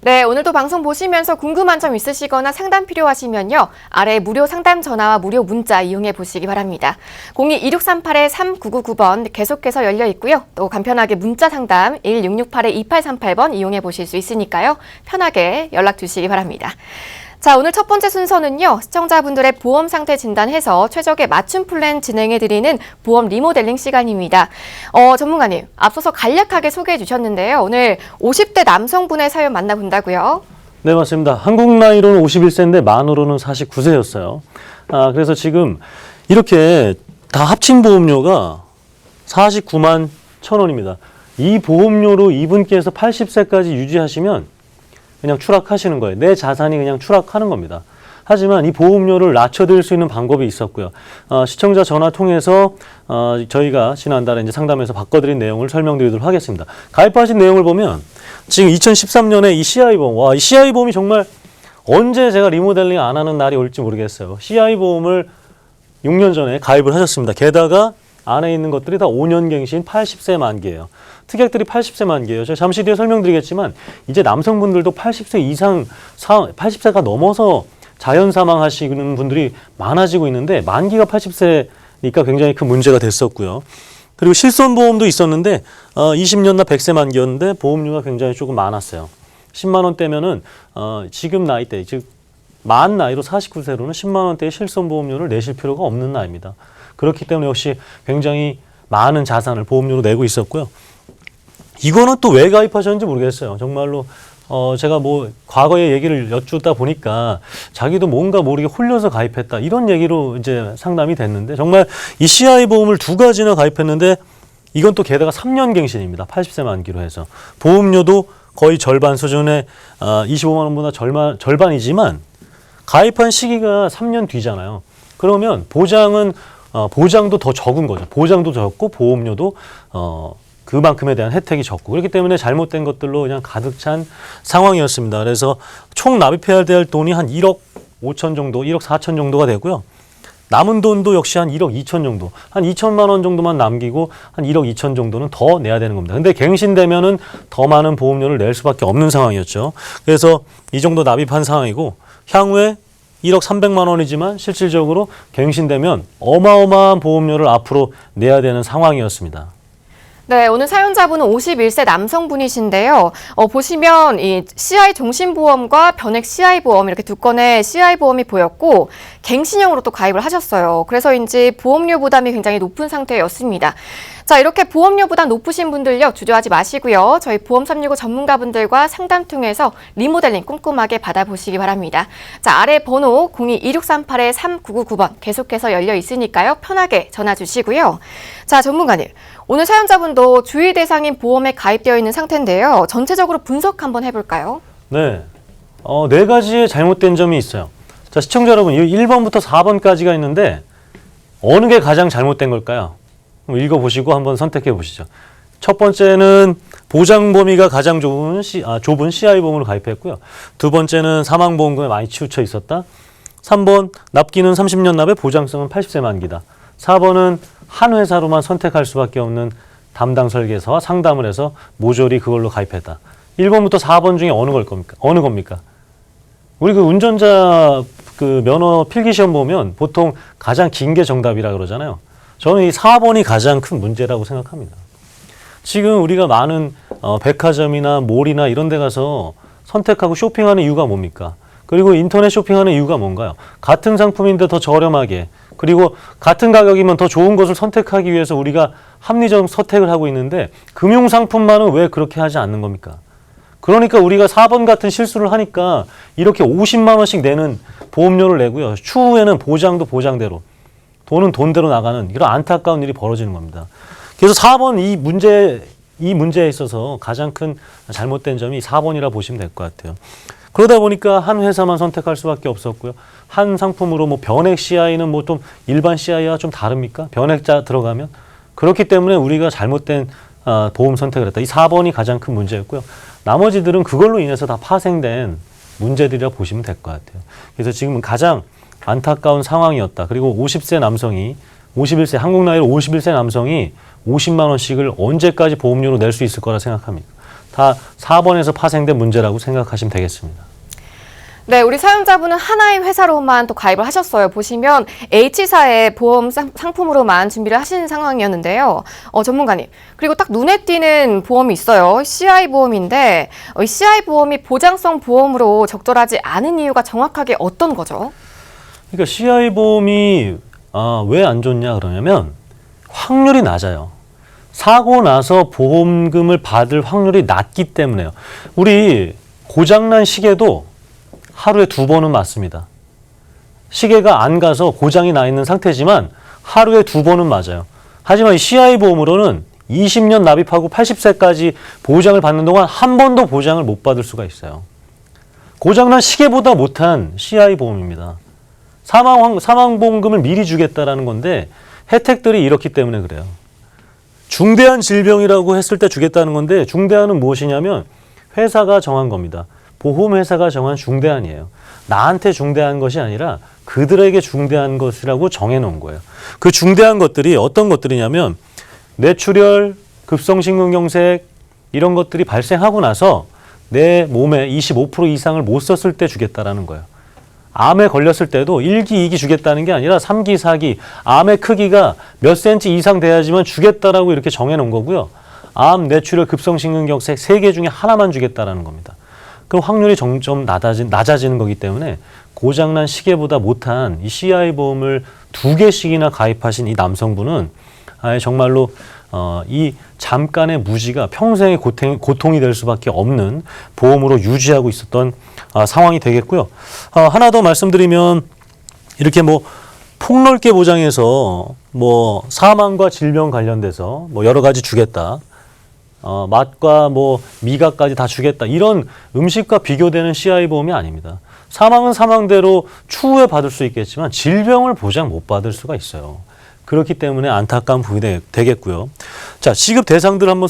네, 오늘도 방송 보시면서 궁금한 점 있으시거나 상담 필요하시면요. 아래 무료 상담 전화와 무료 문자 이용해 보시기 바랍니다. 02-2638-3999번 계속해서 열려 있고요. 또 간편하게 문자 상담 1668-2838번 이용해 보실 수 있으니까요. 편하게 연락 주시기 바랍니다. 자, 오늘 첫 번째 순서는요. 시청자분들의 보험 상태 진단해서 최적의 맞춤 플랜 진행해드리는 보험 리모델링 시간입니다. 전문가님, 앞서서 간략하게 소개해 주셨는데요. 오늘 50대 남성분의 사연 만나본다고요? 네, 맞습니다. 한국 나이로는 51세인데 만으로는 49세였어요. 그래서 지금 이렇게 다 합친 보험료가 49만 1,000원입니다. 이 보험료로 이분께서 80세까지 유지하시면 그냥 추락하시는 거예요. 내 자산이 그냥 추락하는 겁니다. 하지만 이 보험료를 낮춰드릴 수 있는 방법이 있었고요. 시청자 전화 통해서 저희가 지난달에 이제 상담에서 바꿔드린 내용을 설명드리도록 하겠습니다. 가입하신 내용을 보면 지금 2013년에 이 CI보험, 이 CI보험이 정말 언제 제가 리모델링 안 하는 날이 올지 모르겠어요. CI보험을 6년 전에 가입을 하셨습니다. 게다가 안에 있는 것들이 다 5년 갱신 80세 만기예요. 특약들이 80세 만기예요. 제가 잠시 뒤에 설명드리겠지만 이제 남성분들도 80세 이상, 80세가 넘어서 자연 사망하시는 분들이 많아지고 있는데 만기가 80세니까 굉장히 큰 문제가 됐었고요. 그리고 실손보험도 있었는데 20년나 100세 만기였는데 보험료가 굉장히 조금 많았어요. 10만 원대면은 지금 나이대, 즉 만 나이로 49세로는 10만 원대의 실손보험료를 내실 필요가 없는 나이입니다. 그렇기 때문에 역시 굉장히 많은 자산을 보험료로 내고 있었고요. 이거는 또 왜 가입하셨는지 모르겠어요. 정말로 제가 뭐 과거의 얘기를 여쭙다 보니까 자기도 뭔가 모르게 홀려서 가입했다 이런 얘기로 이제 상담이 됐는데 정말 이 CI 보험을 2가지나 가입했는데 이건 또 게다가 3년 갱신입니다. 80세 만기로 해서 보험료도 거의 절반 수준의 25만 원보다 절반이지만 가입한 시기가 3년 뒤잖아요. 그러면 보장도 더 적은 거죠. 보장도 적고 보험료도 그만큼에 대한 혜택이 적고 그렇기 때문에 잘못된 것들로 그냥 가득 찬 상황이었습니다. 그래서 총 납입해야 될 돈이 한 1억 5천 정도, 1억 4천 정도가 되고요. 남은 돈도 역시 한 1억 2천 정도, 한 2천만 원 정도만 남기고 한 1억 2천 정도는 더 내야 되는 겁니다. 근데 갱신되면은 더 많은 보험료를 낼 수밖에 없는 상황이었죠. 그래서 이 정도 납입한 상황이고 향후에 1억 300만 원이지만 실질적으로 갱신되면 어마어마한 보험료를 앞으로 내야 되는 상황이었습니다. 네, 오늘 사연자분은 51세 남성분이신데요. 보시면 이 CI 종신보험과 변액 CI보험 이렇게 두 건의 CI보험이 보였고 갱신형으로 또 가입을 하셨어요. 그래서인지 보험료 부담이 굉장히 높은 상태였습니다. 자, 이렇게 보험료 부담 높으신 분들요, 주저하지 마시고요. 저희 보험 365 전문가분들과 상담 통해서 리모델링 꼼꼼하게 받아보시기 바랍니다. 자, 아래 번호 02-2638-3999번 계속해서 열려 있으니까요. 편하게 전화 주시고요. 자, 전문가님. 오늘 사연자분도 주의 대상인 보험에 가입되어 있는 상태인데요. 전체적으로 분석 한번 해볼까요? 네. 4가지의 잘못된 점이 있어요. 자, 시청자 여러분, 1번부터 4번까지가 있는데 어느 게 가장 잘못된 걸까요? 읽어보시고 한번 선택해 보시죠. 첫 번째는 보장 범위가 가장 좁은 CI보험으로 가입했고요. 두 번째는 사망보험금에 많이 치우쳐 있었다. 3번 납기는 30년 납에 보장성은 80세 만기다. 4번은 한 회사로만 선택할 수밖에 없는 담당 설계사와 상담을 해서 모조리 그걸로 가입했다. 1번부터 4번 중에 어느 겁니까? 우리 그 운전자 그 면허 필기시험 보면 보통 가장 긴 게 정답이라 그러잖아요. 저는 이 4번이 가장 큰 문제라고 생각합니다. 지금 우리가 많은 백화점이나 몰이나 이런 데 가서 선택하고 쇼핑하는 이유가 뭡니까? 그리고 인터넷 쇼핑하는 이유가 뭔가요? 같은 상품인데 더 저렴하게 그리고 같은 가격이면 더 좋은 것을 선택하기 위해서 우리가 합리적 선택을 하고 있는데 금융상품만은 왜 그렇게 하지 않는 겁니까? 그러니까 우리가 4번 같은 실수를 하니까 이렇게 50만 원씩 내는 보험료를 내고요. 추후에는 보장도 보장대로 돈은 돈대로 나가는 이런 안타까운 일이 벌어지는 겁니다. 그래서 4번 이 문제에 있어서 가장 큰 잘못된 점이 4번이라 보시면 될 것 같아요. 그러다 보니까 한 회사만 선택할 수밖에 없었고요. 한 상품으로 뭐 변액 CI는 뭐 좀 일반 CI와 좀 다릅니까? 변액자 들어가면 그렇기 때문에 우리가 잘못된 보험 선택을 했다. 이 4번이 가장 큰 문제였고요. 나머지들은 그걸로 인해서 다 파생된 문제들이라 보시면 될 것 같아요. 그래서 지금은 가장 안타까운 상황이었다. 그리고 50세 남성이 51세 한국 나이로 51세 남성이 50만 원씩을 언제까지 보험료로 낼 수 있을 거라 생각합니까? 다 4번에서 파생된 문제라고 생각하시면 되겠습니다. 네, 우리 사용자분은 하나의 회사로만 또 가입을 하셨어요. 보시면 H사의 보험 상품으로만 준비를 하시는 상황이었는데요. 전문가님, 그리고 딱 눈에 띄는 보험이 있어요. CI보험인데 이 CI보험이 보장성 보험으로 적절하지 않은 이유가 정확하게 어떤 거죠? 그러니까 CI보험이 왜 안 좋냐 그러냐면 확률이 낮아요. 사고 나서 보험금을 받을 확률이 낮기 때문에요. 우리 고장난 시계도 하루에 2번은 맞습니다. 시계가 안 가서 고장이 나 있는 상태지만 하루에 2번은 맞아요. 하지만 이 CI보험으로는 20년 납입하고 80세까지 보장을 받는 동안 한 번도 보장을 못 받을 수가 있어요. 고장난 시계보다 못한 CI보험입니다. 사망보험금을 미리 주겠다라는 건데 혜택들이 이렇기 때문에 그래요. 중대한 질병이라고 했을 때 주겠다는 건데 중대한은 무엇이냐면 회사가 정한 겁니다. 보험회사가 정한 중대한이에요. 나한테 중대한 것이 아니라 그들에게 중대한 것이라고 정해놓은 거예요. 그 중대한 것들이 어떤 것들이냐면 뇌출혈, 급성심근경색 이런 것들이 발생하고 나서 내 몸에 25% 이상을 못 썼을 때 주겠다라는 거예요. 암에 걸렸을 때도 1기, 2기 주겠다는 게 아니라 3기, 4기 암의 크기가 몇 센치 이상 돼야지만 주겠다라고 이렇게 정해놓은 거고요. 암, 뇌출혈, 급성심근경색 3개 중에 하나만 주겠다라는 겁니다. 그럼 확률이 점점 낮아지는 거기 때문에 고장난 시계보다 못한 이 CI보험을 2개씩이나 가입하신 이 남성분은 정말로 이 잠깐의 무지가 평생의 고통이 될 수밖에 없는 보험으로 유지하고 있었던 상황이 되겠고요. 하나 더 말씀드리면 이렇게 뭐 폭넓게 보장해서 뭐 사망과 질병 관련돼서 뭐 여러 가지 주겠다. 맛과 뭐 미각까지 다 주겠다. 이런 음식과 비교되는 CI보험이 아닙니다. 사망은 사망대로 추후에 받을 수 있겠지만 질병을 보장 못 받을 수가 있어요. 그렇기 때문에 안타까운 부분이 되겠고요. 자, 지급 대상들 한번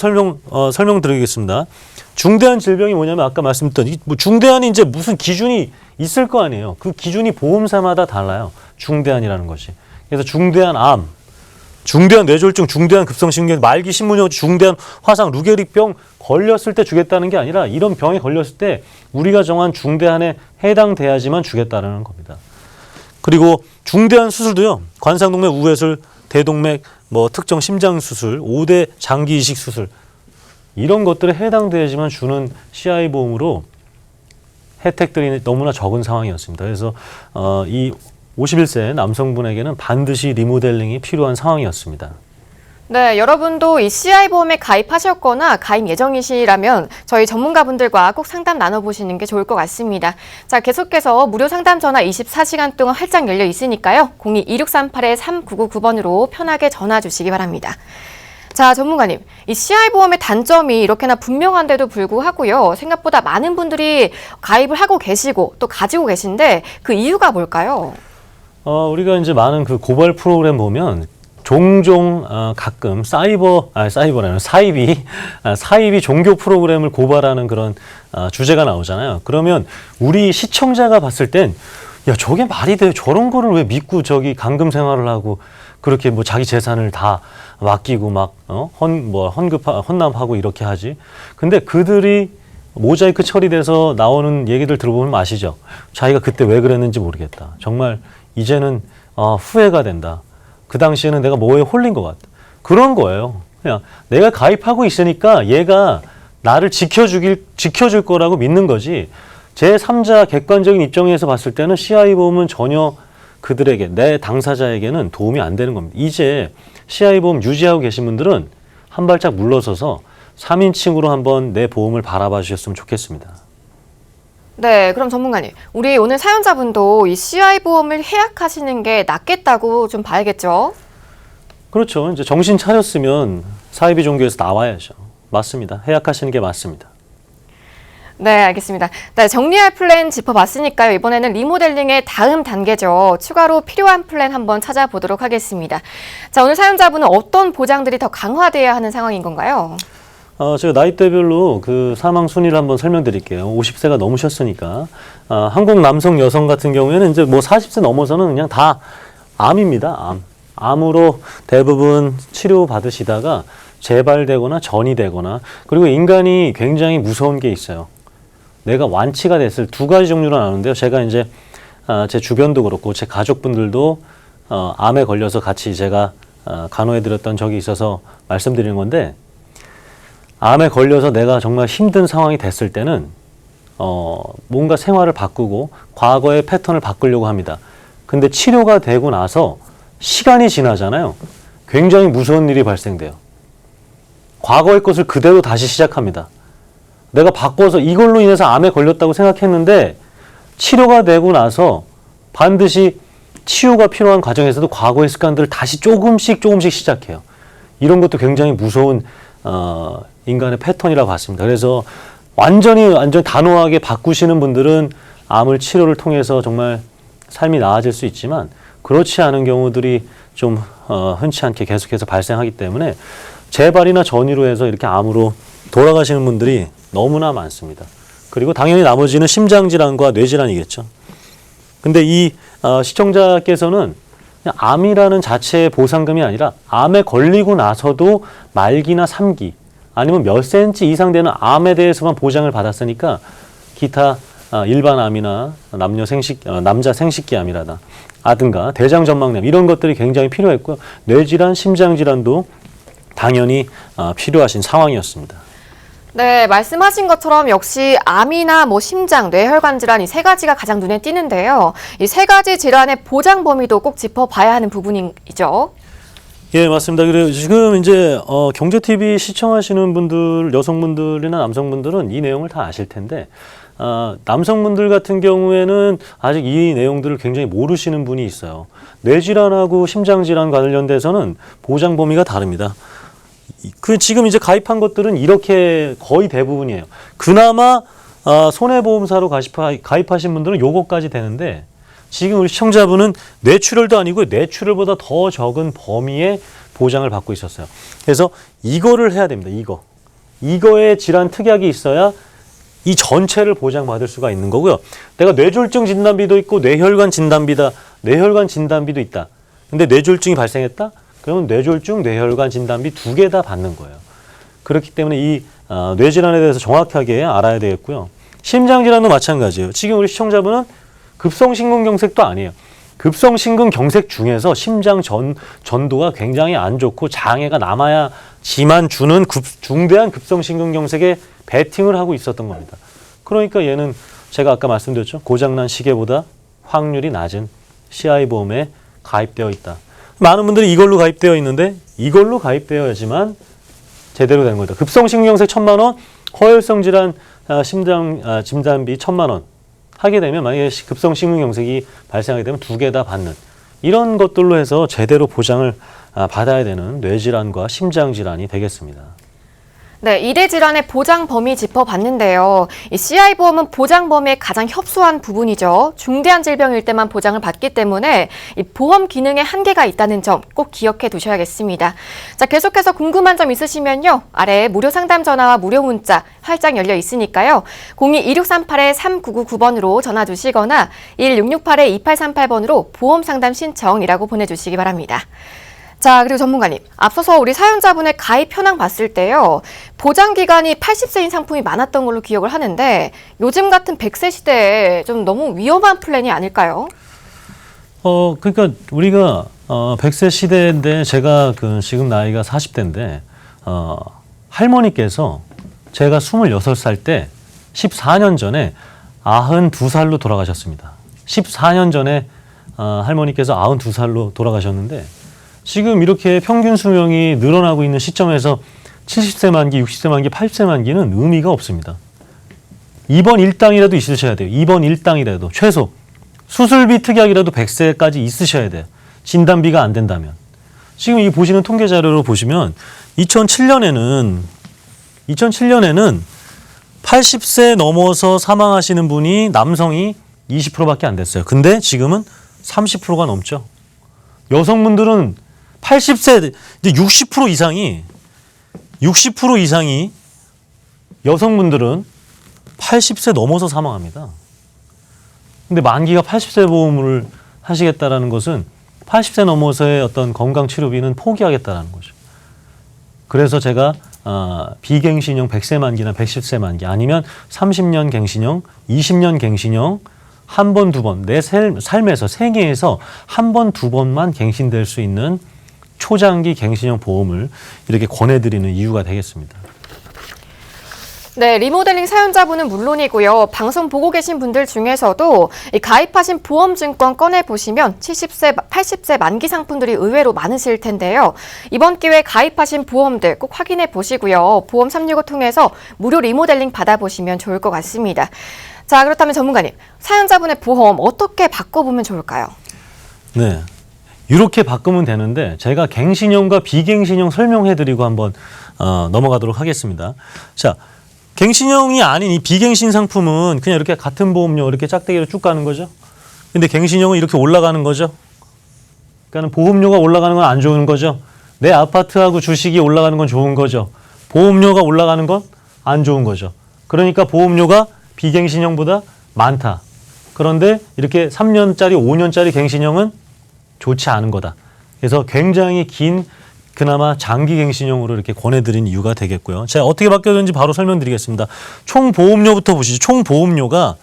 설명드리겠습니다. 중대한 질병이 뭐냐면 아까 말씀드렸던 뭐 중대한이 이제 무슨 기준이 있을 거 아니에요. 그 기준이 보험사마다 달라요. 중대한이라는 것이. 그래서 중대한 암, 중대한 뇌졸중, 중대한 급성심근경, 말기 신문염, 중대한 화상, 루게릭병 걸렸을 때 주겠다는 게 아니라 이런 병에 걸렸을 때 우리가 정한 중대한에 해당돼야지만 주겠다는 겁니다. 그리고 중대한 수술도요. 관상동맥 우회술, 대동맥, 뭐 특정 심장 수술, 5대 장기 이식 수술 이런 것들에 해당돼야지만 주는 CI보험으로 혜택들이 너무나 적은 상황이었습니다. 그래서 이 51세 남성분에게는 반드시 리모델링이 필요한 상황이었습니다. 네, 여러분도 이 CI보험에 가입하셨거나 가입 예정이시라면 저희 전문가분들과 꼭 상담 나눠보시는 게 좋을 것 같습니다. 자, 계속해서 무료 상담 전화 24시간 동안 활짝 열려 있으니까요. 02-2638-3999번으로 편하게 전화 주시기 바랍니다. 자, 전문가님, 이 CI보험의 단점이 이렇게나 분명한데도 불구하고요. 생각보다 많은 분들이 가입을 하고 계시고 또 가지고 계신데 그 이유가 뭘까요? 우리가 이제 많은 그 고발 프로그램 보면 종종 가끔 사이비 종교 프로그램을 고발하는 그런 주제가 나오잖아요. 그러면 우리 시청자가 봤을 땐 야, 저게 말이 돼? 저런 거를 왜 믿고 저기 감금 생활을 하고 그렇게 뭐 자기 재산을 다 맡기고 막 헌납하고 이렇게 하지? 근데 그들이 모자이크 처리돼서 나오는 얘기들 들어보면 아시죠? 자기가 그때 왜 그랬는지 모르겠다. 정말 이제는 후회가 된다. 그 당시에는 내가 뭐에 홀린 것 같다. 그런 거예요. 그냥 내가 가입하고 있으니까 얘가 나를 지켜줄 거라고 믿는 거지. 제3자 객관적인 입장에서 봤을 때는 CI보험은 전혀 그들에게, 내 당사자에게는 도움이 안 되는 겁니다. 이제 CI보험 유지하고 계신 분들은 한 발짝 물러서서 3인칭으로 한번 내 보험을 바라봐 주셨으면 좋겠습니다. 네, 그럼 전문가님, 우리 오늘 사연자분도 이 CI보험을 해약하시는 게 낫겠다고 좀 봐야겠죠? 그렇죠. 이제 정신 차렸으면 사이비 종교에서 나와야죠. 맞습니다. 해약하시는 게 맞습니다. 네, 알겠습니다. 네, 정리할 플랜 짚어봤으니까요. 이번에는 리모델링의 다음 단계죠. 추가로 필요한 플랜 한번 찾아보도록 하겠습니다. 자, 오늘 사연자분은 어떤 보장들이 더 강화돼야 하는 상황인 건가요? 제가 나이대별로 그 사망 순위를 한번 설명드릴게요. 50세가 넘으셨으니까. 한국 남성 여성 같은 경우에는 이제 뭐 40세 넘어서는 그냥 다 암입니다. 암으로 대부분 치료 받으시다가 재발되거나 전이 되거나, 그리고 인간이 굉장히 무서운 게 있어요. 내가 완치가 됐을 두 가지 종류로 나누는데요. 제가 이제 제 주변도 그렇고 제 가족분들도 암에 걸려서 같이 제가 간호해드렸던 적이 있어서 말씀드리는 건데, 암에 걸려서 내가 정말 힘든 상황이 됐을 때는 뭔가 생활을 바꾸고 과거의 패턴을 바꾸려고 합니다. 근데 치료가 되고 나서 시간이 지나잖아요. 굉장히 무서운 일이 발생돼요. 과거의 것을 그대로 다시 시작합니다. 내가 바꿔서 이걸로 인해서 암에 걸렸다고 생각했는데 치료가 되고 나서 반드시 치유가 필요한 과정에서도 과거의 습관들을 다시 조금씩 시작해요. 이런 것도 굉장히 무서운 인간의 패턴이라고 봤습니다. 그래서 완전히 단호하게 바꾸시는 분들은 암을 치료를 통해서 정말 삶이 나아질 수 있지만, 그렇지 않은 경우들이 좀 흔치 않게 계속해서 발생하기 때문에 재발이나 전이로 해서 이렇게 암으로 돌아가시는 분들이 너무나 많습니다. 그리고 당연히 나머지는 심장질환과 뇌질환이겠죠. 근데 이 시청자께서는 그냥 암이라는 자체의 보상금이 아니라 암에 걸리고 나서도 말기나 3기 아니면 몇 센치 이상 되는 암에 대해서만 보장을 받았으니까 기타 일반 암이나 남자 생식기암이라든가 대장전막염 이런 것들이 굉장히 필요했고요. 뇌질환, 심장질환도 당연히 필요하신 상황이었습니다. 네, 말씀하신 것처럼 역시 암이나 심장, 뇌혈관 질환 이 세 가지가 가장 눈에 띄는데요. 이 세 가지 질환의 보장 범위도 꼭 짚어봐야 하는 부분이죠. 예, 맞습니다. 그래요. 지금 이제 경제TV 시청하시는 분들, 여성분들이나 남성분들은 이 내용을 다 아실 텐데, 남성분들 같은 경우에는 아직 이 내용들을 굉장히 모르시는 분이 있어요. 뇌질환하고 심장질환 관련돼서는 보장 범위가 다릅니다. 지금 이제 가입한 것들은 이렇게 거의 대부분이에요. 그나마 손해보험사로 가입하신 분들은 요거까지 되는데, 지금 우리 시청자분은 뇌출혈도 아니고 뇌출혈보다 더 적은 범위의 보장을 받고 있었어요. 그래서 이거를 해야 됩니다. 이거에 질환 특약이 있어야 이 전체를 보장받을 수가 있는 거고요. 내가 뇌졸중 진단비도 있고 뇌혈관 진단비도 있다. 근데 뇌졸중이 발생했다? 그러면 뇌졸중, 뇌혈관 진단비 두 개 다 받는 거예요. 그렇기 때문에 이 뇌질환에 대해서 정확하게 알아야 되겠고요. 심장질환도 마찬가지예요. 지금 우리 시청자분은 급성심근경색도 아니에요. 급성심근경색 중에서 심장 전도가 굉장히 안 좋고 장애가 남아야지만 주는 중대한 급성심근경색에 베팅을 하고 있었던 겁니다. 그러니까 얘는 제가 아까 말씀드렸죠. 고장난 시계보다 확률이 낮은 CI보험에 가입되어 있다. 많은 분들이 이걸로 가입되어 있는데 이걸로 가입되어야지만 제대로 되는 겁니다. 급성심근경색 1,000만 원, 허혈성 질환 심장 진단비 1,000만 원 하게 되면, 만약에 급성심근경색이 발생하게 되면 두 개 다 받는, 이런 것들로 해서 제대로 보장을 받아야 되는 뇌질환과 심장질환이 되겠습니다. 네, 1대 질환의 보장 범위 짚어봤는데요. 이 CI보험은 보장 범위에 가장 협소한 부분이죠. 중대한 질병일 때만 보장을 받기 때문에 이 보험 기능에 한계가 있다는 점 꼭 기억해 두셔야겠습니다. 자, 계속해서 궁금한 점 있으시면요. 아래 무료 상담 전화와 무료 문자 활짝 열려 있으니까요. 02-2638-3999번으로 전화 주시거나 1668-2838번으로 보험 상담 신청이라고 보내주시기 바랍니다. 자, 그리고 전문가님, 앞서서 우리 사연자분의 가입 현황 봤을 때요, 보장 기간이 80세인 상품이 많았던 걸로 기억을 하는데, 요즘 같은 100세 시대에 좀 너무 위험한 플랜이 아닐까요? 그러니까 우리가 100세 시대인데, 제가 지금 나이가 40대인데 할머니께서 제가 26살 때 14년 전에 92살로 돌아가셨습니다. 14년 전에 할머니께서 92살로 돌아가셨는데, 지금 이렇게 평균 수명이 늘어나고 있는 시점에서 70세 만기, 60세 만기, 80세 만기는 의미가 없습니다. 입원 일당이라도 있으셔야 돼요. 입원 일당이라도 최소. 수술비 특약이라도 100세까지 있으셔야 돼요. 진단비가 안 된다면. 지금 이 보시는 통계 자료로 보시면 2007년에는 80세 넘어서 사망하시는 분이 남성이 20%밖에 안 됐어요. 근데 지금은 30%가 넘죠. 여성분들은 80세, 이제 60% 이상이 여성분들은 80세 넘어서 사망합니다. 근데 만기가 80세 보험을 하시겠다라는 것은 80세 넘어서의 어떤 건강 치료비는 포기하겠다라는 거죠. 그래서 제가 비갱신형 100세 만기나 110세 만기 아니면 30년 갱신형, 20년 갱신형 한 번, 두 번, 내 삶에서 생애에서 한 번, 두 번만 갱신될 수 있는 초장기 갱신형 보험을 이렇게 권해드리는 이유가 되겠습니다. 네, 리모델링 사연자분은 물론이고요. 방송 보고 계신 분들 중에서도 이 가입하신 보험증권 꺼내보시면 70세, 80세 만기 상품들이 의외로 많으실 텐데요. 이번 기회에 가입하신 보험들 꼭 확인해 보시고요. 보험 365 통해서 무료 리모델링 받아보시면 좋을 것 같습니다. 자, 그렇다면 전문가님, 사연자분의 보험 어떻게 바꿔보면 좋을까요? 네, 이렇게 바꾸면 되는데 제가 갱신형과 비갱신형 설명해드리고 한번 넘어가도록 하겠습니다. 자, 갱신형이 아닌 이 비갱신 상품은 그냥 이렇게 같은 보험료 이렇게 짝대기로 쭉 가는 거죠. 근데 갱신형은 이렇게 올라가는 거죠. 그러니까 보험료가 올라가는 건 안 좋은 거죠. 내 아파트하고 주식이 올라가는 건 좋은 거죠. 보험료가 올라가는 건 안 좋은 거죠. 그러니까 보험료가 비갱신형보다 많다. 그런데 이렇게 3년짜리, 5년짜리 갱신형은 좋지 않은 거다. 그래서 굉장히 긴 그나마 장기 갱신형으로 이렇게 권해드린 이유가 되겠고요. 제가 어떻게 바뀌었는지 바로 설명드리겠습니다. 총 보험료부터 보시죠. 총 보험료가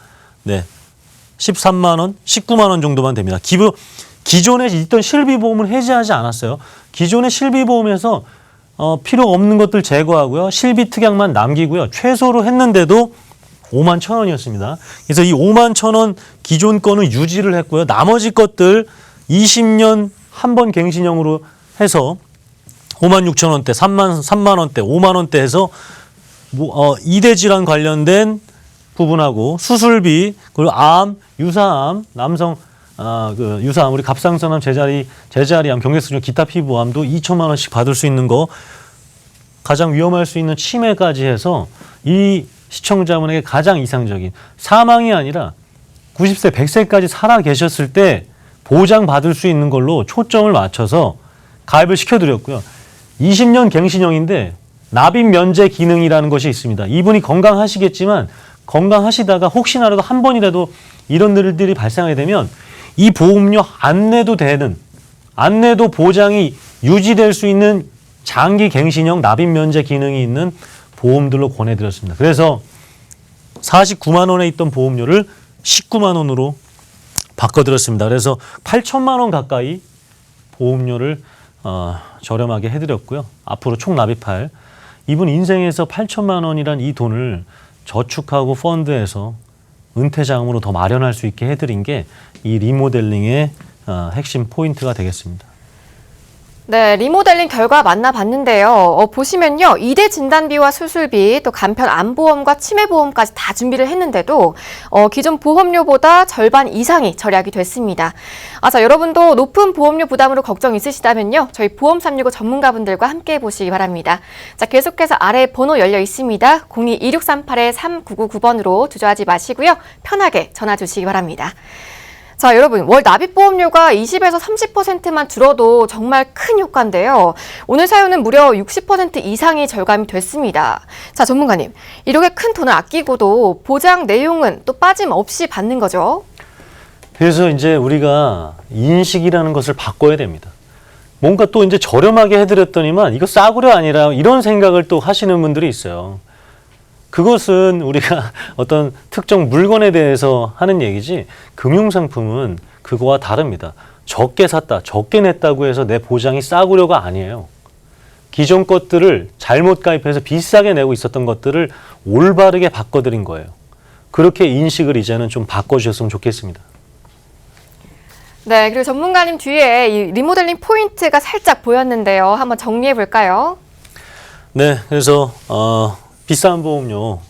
13만 원, 19만 원 정도만 됩니다. 기존에 있던 실비보험은 해지하지 않았어요. 기존의 실비보험에서 필요 없는 것들 제거하고요. 실비특약만 남기고요. 최소로 했는데도 5만 1천 원이었습니다. 그래서 이 5만 1천 원 기존 거는 유지를 했고요. 나머지 것들 20년 한 번 갱신형으로 해서 5만 6천 원대, 3만 원대, 5만 원대 해서 이대 질환 관련된 부분하고 수술비, 그리고 암, 유사암, 남성 유사암, 우리 갑상선암, 제자리암, 경색수증, 기타 피부암도 2천만 원씩 받을 수 있는 거, 가장 위험할 수 있는 치매까지 해서 이 시청자분에게 가장 이상적인 사망이 아니라 90세, 100세까지 살아 계셨을 때 보장받을 수 있는 걸로 초점을 맞춰서 가입을 시켜드렸고요. 20년 갱신형인데 납입 면제 기능이라는 것이 있습니다. 이분이 건강하시겠지만 건강하시다가 혹시나라도 한 번이라도 이런 일들이 발생하게 되면 이 보험료 안 내도 보장이 유지될 수 있는 장기 갱신형 납입 면제 기능이 있는 보험들로 권해드렸습니다. 그래서 49만 원에 있던 보험료를 19만 원으로 바꿔드렸습니다. 그래서 8천만 원 가까이 보험료를 저렴하게 해드렸고요. 앞으로 총 납입할 이분 인생에서 8천만 원이란 이 돈을 저축하고 펀드에서 은퇴자금으로 더 마련할 수 있게 해드린 게 이 리모델링의 핵심 포인트가 되겠습니다. 네, 리모델링 결과 만나봤는데요. 보시면요. 2대 진단비와 수술비, 또 간편 암보험과 치매보험까지 다 준비를 했는데도 기존 보험료보다 절반 이상이 절약이 됐습니다. 자, 여러분도 높은 보험료 부담으로 걱정 있으시다면요. 저희 보험 365 전문가분들과 함께 해보시기 바랍니다. 자, 계속해서 아래 번호 열려 있습니다. 02-2638-3999번으로 주저하지 마시고요. 편하게 전화 주시기 바랍니다. 자, 여러분, 월 납입보험료가 20에서 30%만 줄어도 정말 큰 효과인데요. 오늘 사연은 무려 60% 이상이 절감이 됐습니다. 자, 전문가님, 이렇게 큰 돈을 아끼고도 보장 내용은 또 빠짐없이 받는 거죠? 그래서 이제 우리가 인식이라는 것을 바꿔야 됩니다. 뭔가 또 이제 저렴하게 해드렸더니만 이거 싸구려 아니라 이런 생각을 또 하시는 분들이 있어요. 그것은 우리가 어떤 특정 물건에 대해서 하는 얘기지 금융상품은 그거와 다릅니다. 적게 샀다, 적게 냈다고 해서 내 보장이 싸구려가 아니에요. 기존 것들을 잘못 가입해서 비싸게 내고 있었던 것들을 올바르게 바꿔드린 거예요. 그렇게 인식을 이제는 좀 바꿔주셨으면 좋겠습니다. 네, 그리고 전문가님 뒤에 이 리모델링 포인트가 살짝 보였는데요. 한번 정리해 볼까요? 네, 그래서 비싼 보험료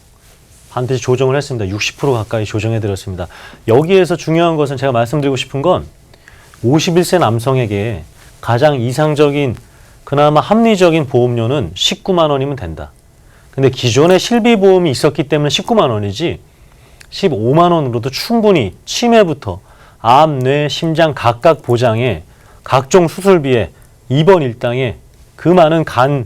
반드시 조정을 했습니다. 60% 가까이 조정해드렸습니다. 여기에서 중요한 것은 제가 말씀드리고 싶은 건 51세 남성에게 가장 이상적인 그나마 합리적인 보험료는 19만 원이면 된다. 근데 기존에 실비보험이 있었기 때문에 19만 원이지 15만 원으로도 충분히 치매부터 암, 뇌, 심장 각각 보장에 각종 수술비에 입원 일당에 그 많은 간,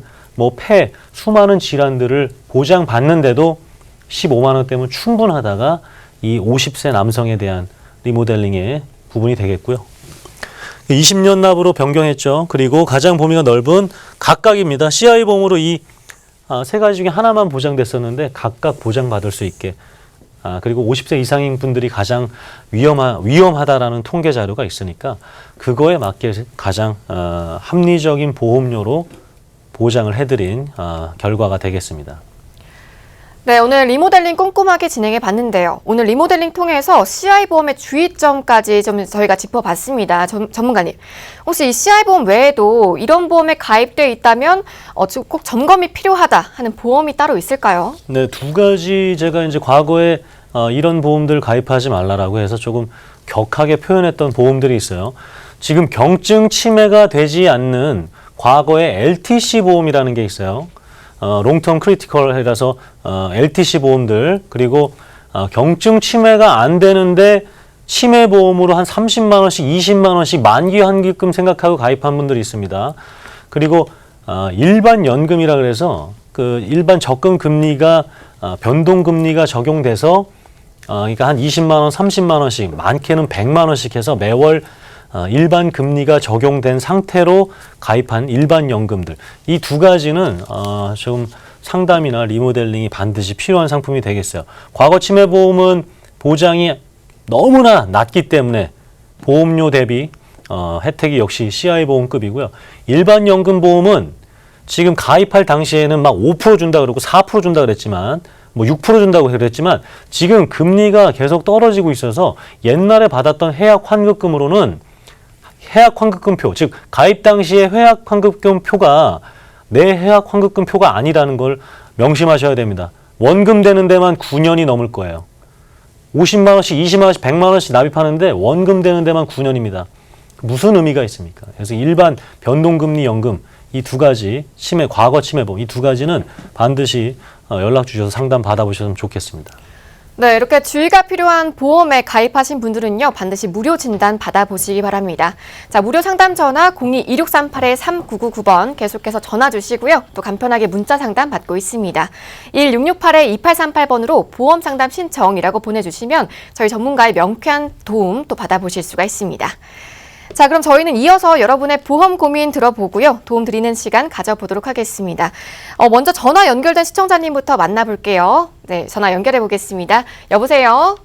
폐, 수많은 질환들을 보장받는데도 15만 원 때문에 충분하다가 이 50세 남성에 대한 리모델링의 부분이 되겠고요. 20년 납으로 변경했죠. 그리고 가장 범위가 넓은 각각입니다. CI 보험으로 이 세 가지 중에 하나만 보장됐었는데 각각 보장받을 수 있게. 그리고 50세 이상인 분들이 가장 위험하다라는 통계 자료가 있으니까 그거에 맞게 가장 합리적인 보험료로 보장을 해드린 결과가 되겠습니다. 네, 오늘 리모델링 꼼꼼하게 진행해 봤는데요. 오늘 리모델링 통해서 CI보험의 주의점까지 좀 저희가 짚어봤습니다. 전문가님, 혹시 이 CI보험 외에도 이런 보험에 가입돼 있다면 꼭 점검이 필요하다 하는 보험이 따로 있을까요? 네, 두 가지 제가 이제 과거에 이런 보험들 가입하지 말라라고 해서 조금 격하게 표현했던 보험들이 있어요. 지금 경증 치매가 되지 않는 과거의 LTC 보험이라는 게 있어요. 롱텀 크리티컬이라서 LTC 보험들, 그리고 경증 치매가 안 되는데 치매 보험으로 한 30만 원씩 20만 원씩 만기 환급금 생각하고 가입한 분들이 있습니다. 그리고 일반 연금이라 그래서 그 일반 적금 금리가 변동 금리가 적용돼서 그러니까 한 20만 원, 30만 원씩, 많게는 100만 원씩 해서 매월 일반 금리가 적용된 상태로 가입한 일반 연금들, 이 두 가지는 좀 상담이나 리모델링이 반드시 필요한 상품이 되겠어요. 과거 치매 보험은 보장이 너무나 낮기 때문에 보험료 대비 혜택이 역시 CI 보험급이고요. 일반 연금 보험은 지금 가입할 당시에는 막 5% 준다 그러고 4% 준다 그랬지만 뭐 6% 준다고 그랬지만 지금 금리가 계속 떨어지고 있어서 옛날에 받았던 해약 환급금으로는 해약 환급금표, 즉 가입 당시에 해약 환급금표가 내 해약 환급금표가 아니라는 걸 명심하셔야 됩니다. 원금 되는 데만 9년이 넘을 거예요. 50만 원씩, 20만 원씩, 100만 원씩 납입하는데 원금 되는 데만 9년입니다. 무슨 의미가 있습니까? 그래서 일반 변동금리 연금, 이 두 가지 과거 치매보험, 이 두 가지는 반드시 연락 주셔서 상담 받아보셨으면 좋겠습니다. 네, 이렇게 주의가 필요한 보험에 가입하신 분들은요, 반드시 무료 진단 받아보시기 바랍니다. 자, 무료 상담 전화 02-2638-3999번 계속해서 전화 주시고요. 또 간편하게 문자 상담 받고 있습니다. 1668-2838번으로 보험 상담 신청이라고 보내주시면 저희 전문가의 명쾌한 도움 또 받아보실 수가 있습니다. 자, 그럼 저희는 이어서 여러분의 보험 고민 들어보고요. 도움 드리는 시간 가져보도록 하겠습니다. 먼저 전화 연결된 시청자님부터 만나볼게요. 네, 전화 연결해 보겠습니다. 여보세요?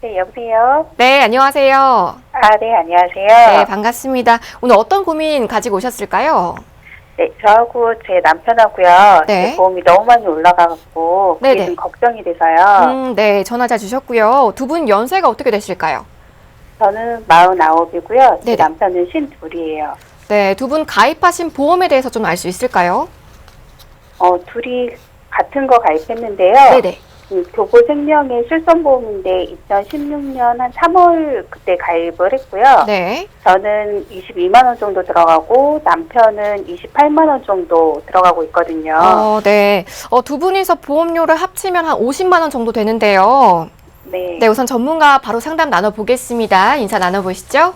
네, 여보세요? 네, 안녕하세요. 네, 안녕하세요. 네, 반갑습니다. 오늘 어떤 고민 가지고 오셨을까요? 네, 저하고 제 남편하고요. 네. 제 보험이 너무 많이 올라가고 그게 네네. 좀 걱정이 돼서요. 네, 전화 잘 주셨고요. 두 분 연세가 어떻게 되실까요? 저는 49이고요. 제 네네. 남편은 52이에요. 네, 두 분 가입하신 보험에 대해서 좀 알 수 있을까요? 둘이 같은 거 가입했는데요. 네네. 교보생명의 실손보험인데 2016년 한 3월 그때 가입을 했고요. 네. 저는 22만 원 정도 들어가고 남편은 28만 원 정도 들어가고 있거든요. 네. 두 분이서 보험료를 합치면 한 50만 원 정도 되는데요. 네. 네, 우선 전문가 바로 상담 나눠보겠습니다. 인사 나눠보시죠.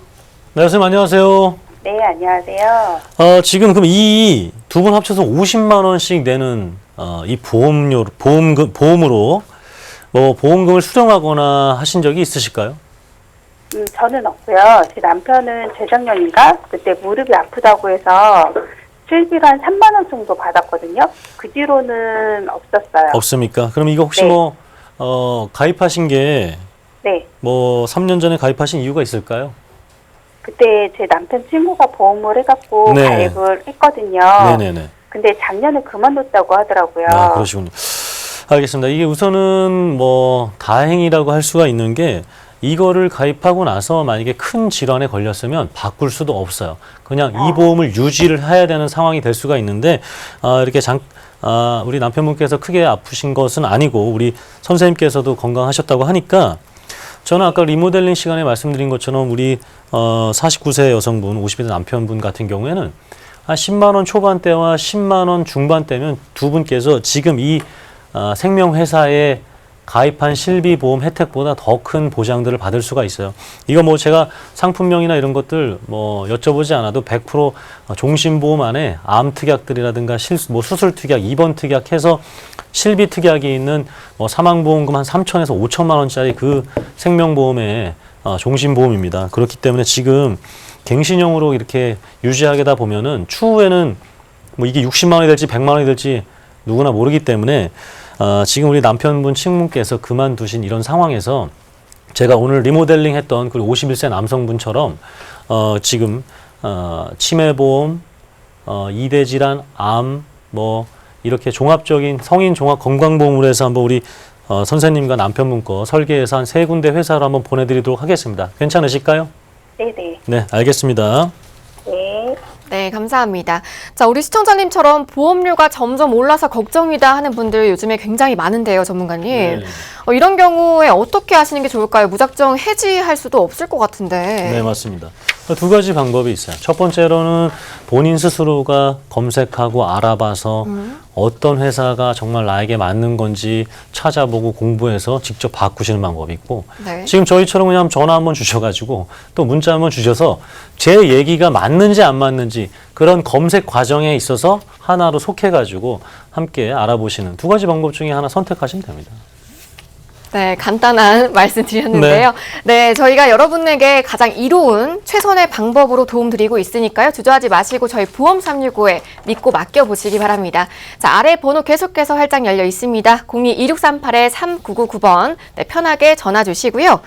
네, 선생님 안녕하세요. 네, 안녕하세요. 지금 그럼 이 두 분 합쳐서 50만 원씩 내는 이 보험으로 뭐 보험금을 수령하거나 하신 적이 있으실까요? 저는 없고요. 제 남편은 재작년인가 그때 무릎이 아프다고 해서 실비로 한 3만 원 정도 받았거든요. 그 뒤로는 없었어요. 없습니까? 그럼 이거 혹시 네. 가입하신 게 네. 뭐 3년 전에 가입하신 이유가 있을까요? 그때 제 남편 친구가 보험을 해갖고 네. 가입을 했거든요. 네네네. 근데 작년에 그만뒀다고 하더라고요. 그러시군요. 알겠습니다. 이게 우선은 뭐 다행이라고 할 수가 있는 게 이거를 가입하고 나서 만약에 큰 질환에 걸렸으면 바꿀 수도 없어요. 그냥 이 보험을 유지를 해야 되는 상황이 될 수가 있는데 이렇게 우리 남편분께서 크게 아프신 것은 아니고 우리 선생님께서도 건강하셨다고 하니까 저는 아까 리모델링 시간에 말씀드린 것처럼 우리 49세 여성분, 50대 남편분 같은 경우에는 한 10만 원 초반대와 10만 원 중반대면 두 분께서 지금 이 생명회사에 가입한 실비보험 혜택보다 더 큰 보장들을 받을 수가 있어요. 이거 뭐 제가 상품명이나 이런 것들 뭐 여쭤보지 않아도 100% 종신보험 안에 암 특약들이라든가 뭐 수술 특약, 입원 특약 해서 실비 특약이 있는 뭐 사망보험금 한 3천에서 5천만 원짜리 그 생명보험에 종신보험입니다. 그렇기 때문에 지금 갱신형으로 이렇게 유지하게다 보면은 추후에는 뭐 이게 60만 원이 될지 100만 원이 될지 누구나 모르기 때문에 지금 우리 남편분 친구께서 그만두신 이런 상황에서 제가 오늘 리모델링 했던 그 51세 남성분처럼 지금 치매보험, 이대질환, 암, 뭐 이렇게 종합적인 성인 종합 건강보험으로 해서 한번 우리 선생님과 남편분 거 설계해서 한 3군데 회사로 한번 보내드리도록 하겠습니다. 괜찮으실까요? 네네. 네, 알겠습니다. 네. 네, 감사합니다. 자, 우리 시청자님처럼 보험료가 점점 올라서 걱정이다 하는 분들 요즘에 굉장히 많은데요, 전문가님. 네. 이런 경우에 어떻게 하시는 게 좋을까요? 무작정 해지할 수도 없을 것 같은데. 네, 맞습니다. 2가지 방법이 있어요. 첫 번째로는 본인 스스로가 검색하고 알아봐서 어떤 회사가 정말 나에게 맞는 건지 찾아보고 공부해서 직접 바꾸시는 방법이 있고 네. 지금 저희처럼 그냥 전화 한번 주셔가지고 또 문자 한번 주셔서 제 얘기가 맞는지 안 맞는지 그런 검색 과정에 있어서 하나로 속해가지고 함께 알아보시는 2가지 방법 중에 하나 선택하시면 됩니다. 네, 간단한 말씀 드렸는데요. 네, 저희가 여러분에게 가장 이로운 최선의 방법으로 도움드리고 있으니까요. 주저하지 마시고 저희 보험 365에 믿고 맡겨보시기 바랍니다. 자, 아래 번호 계속해서 활짝 열려 있습니다. 02-2638-3999번. 네, 편하게 전화 주시고요.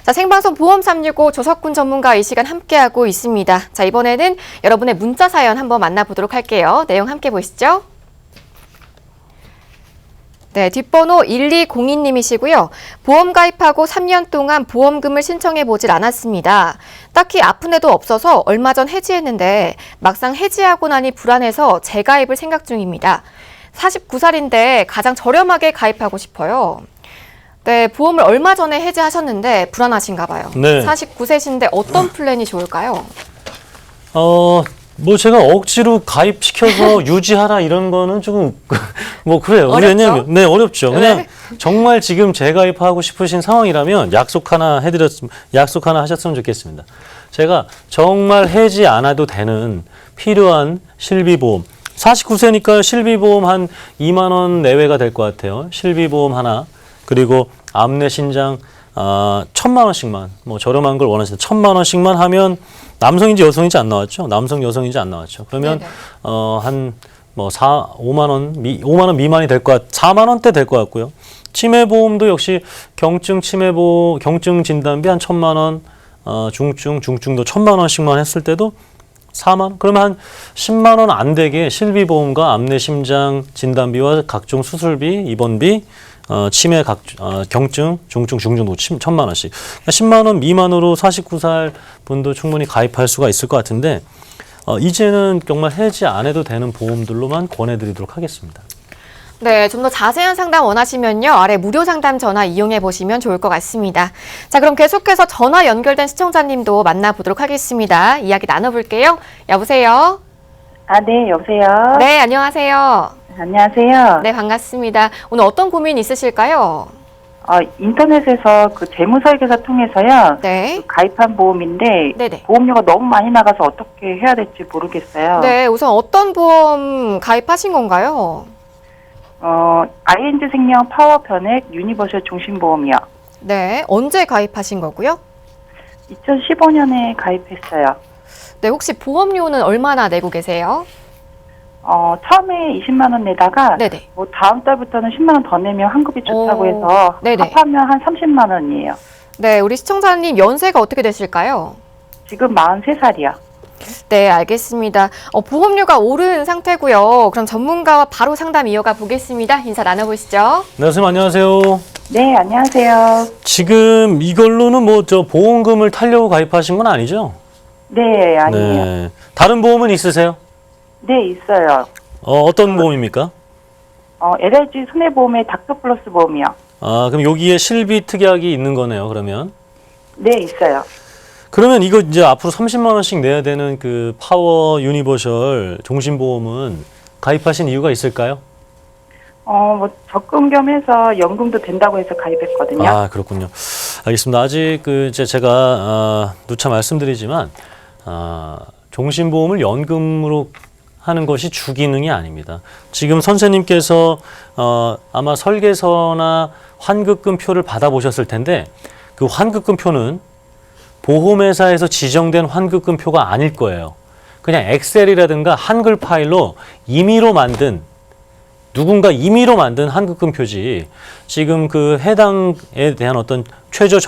자, 생방송 보험 365 조석군 전문가 이 시간 함께하고 있습니다. 자, 이번에는 여러분의 문자 사연 한번 만나보도록 할게요. 내용 함께 보시죠. 네, 뒷번호 1202님이시고요. 보험 가입하고 3년 동안 보험금을 신청해 보질 않았습니다. 딱히 아픈 애도 없어서 얼마 전 해지했는데 막상 해지하고 나니 불안해서 재가입을 생각 중입니다. 49살인데 가장 저렴하게 가입하고 싶어요. 네, 보험을 얼마 전에 해지하셨는데 불안하신가 봐요. 네. 49세신데 어떤 플랜이 좋을까요? 뭐 제가 억지로 가입시켜서 유지하라 이런 거는 조금 뭐 그래요. 어렵죠? 왜냐면 네, 어렵죠. 그냥 네. 정말 지금 재가입하고 싶으신 상황이라면 약속 하나 하셨으면 좋겠습니다. 제가 정말 해지 않아도 되는 필요한 실비보험 49세니까 실비보험 한 2만 원 내외가 될 것 같아요. 실비보험 하나 그리고 암내 신장 1,000만 원씩만 뭐 저렴한 걸 원하시는 1,000만 원씩만 하면 남성인지 여성인지 안 나왔죠. 남성 여성인지 안 나왔죠. 그러면 한 뭐 5만 원 미만이 될 것 4만 원대 될 것 같고요. 치매 보험도 역시 경증 진단비 한 1,000만 원, 중증도 1,000만 원씩만 했을 때도 4만 원? 그러면 한 10만 원 안 되게 실비보험과 암내 심장 진단비와 각종 수술비, 입원비 치매 경증, 중증, 중증도 1,000만 원씩. 그러니까 10만 원 미만으로 49살 분도 충분히 가입할 수가 있을 것 같은데 이제는 정말 해지 안 해도 되는 보험들로만 권해드리도록 하겠습니다. 네, 좀 더 자세한 상담 원하시면요. 아래 무료 상담 전화 이용해 보시면 좋을 것 같습니다. 자, 그럼 계속해서 전화 연결된 시청자님도 만나보도록 하겠습니다. 이야기 나눠볼게요. 여보세요? 네, 여보세요? 네, 안녕하세요. 안녕하세요. 네, 반갑습니다. 오늘 어떤 고민 있으실까요? 인터넷에서 그 재무설계사 통해서요. 네. 가입한 보험인데 네네. 보험료가 너무 많이 나가서 어떻게 해야 될지 모르겠어요. 네, 우선 어떤 보험 가입하신 건가요? ING 생명 파워 변액 유니버셜 종신보험이요. 네, 언제 가입하신 거고요? 2015년에 가입했어요. 네, 혹시 보험료는 얼마나 내고 계세요? 처음에 20만 원 내다가 네네. 뭐 다음 달부터는 10만 원 더 내면 환급이 좋다고 해서 네네. 합하면 한 30만 원이에요. 네, 우리 시청자님 연세가 어떻게 되실까요? 지금 43살이요. 네, 알겠습니다. 보험료가 오른 상태고요. 그럼 전문가와 바로 상담 이어가 보겠습니다. 인사 나눠보시죠. 네, 선생님 안녕하세요. 네, 안녕하세요. 지금 이걸로는 뭐 저 보험금을 타려고 가입하신 건 아니죠? 네, 아니에요. 네. 다른 보험은 있으세요? 네, 있어요. 어떤 보험입니까? LIG 손해보험의 닥터플러스 보험이요. 그럼 여기에 실비 특약이 있는 거네요, 그러면. 네, 있어요. 그러면 이거 이제 앞으로 30만 원씩 내야 되는 그 파워 유니버셜 종신보험은 가입하신 이유가 있을까요? 뭐 적금 겸해서 연금도 된다고 해서 가입했거든요. 그렇군요. 알겠습니다. 아직 이제 제가 누차 말씀드리지만 종신보험을 연금으로 하는 것이 주기능이 아닙니다. 지금 선생님께서 아마 설계서나 환급금표를 받아보셨을 텐데 그 환급금표는 보험회사에서 지정된 환급금표가 아닐 거예요. 그냥 엑셀이라든가 한글 파일로 누군가 임의로 만든 환급금표지 지금 그 해당에 대한 어떤 최저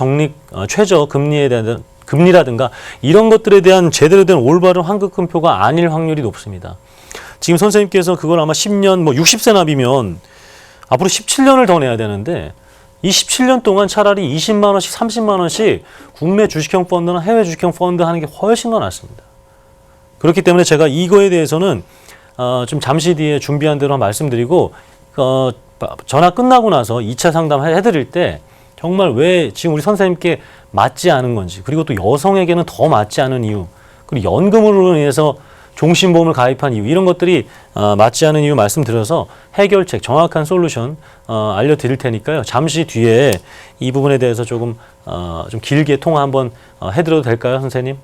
금리에 대한 금리라든가 이런 것들에 대한 제대로 된 올바른 환급금표가 아닐 확률이 높습니다. 지금 선생님께서 그걸 아마 10년, 60세 납이면 앞으로 17년을 더 내야 되는데 이 17년 동안 차라리 20만 원씩, 30만 원씩 국내 주식형 펀드나 해외 주식형 펀드 하는 게 훨씬 더 낫습니다. 그렇기 때문에 제가 이거에 대해서는 좀 잠시 뒤에 준비한 대로 말씀드리고 전화 끝나고 나서 2차 상담 해드릴 때 정말 왜 지금 우리 선생님께 맞지 않은 건지 그리고 또 여성에게는 더 맞지 않은 이유 그리고 연금으로 인해서 종신보험을 가입한 이유 이런 것들이 맞지 않은 이유 말씀드려서 해결책 정확한 솔루션 알려드릴 테니까요. 잠시 뒤에 이 부분에 대해서 조금 좀 길게 통화 한번 해드려도 될까요, 선생님?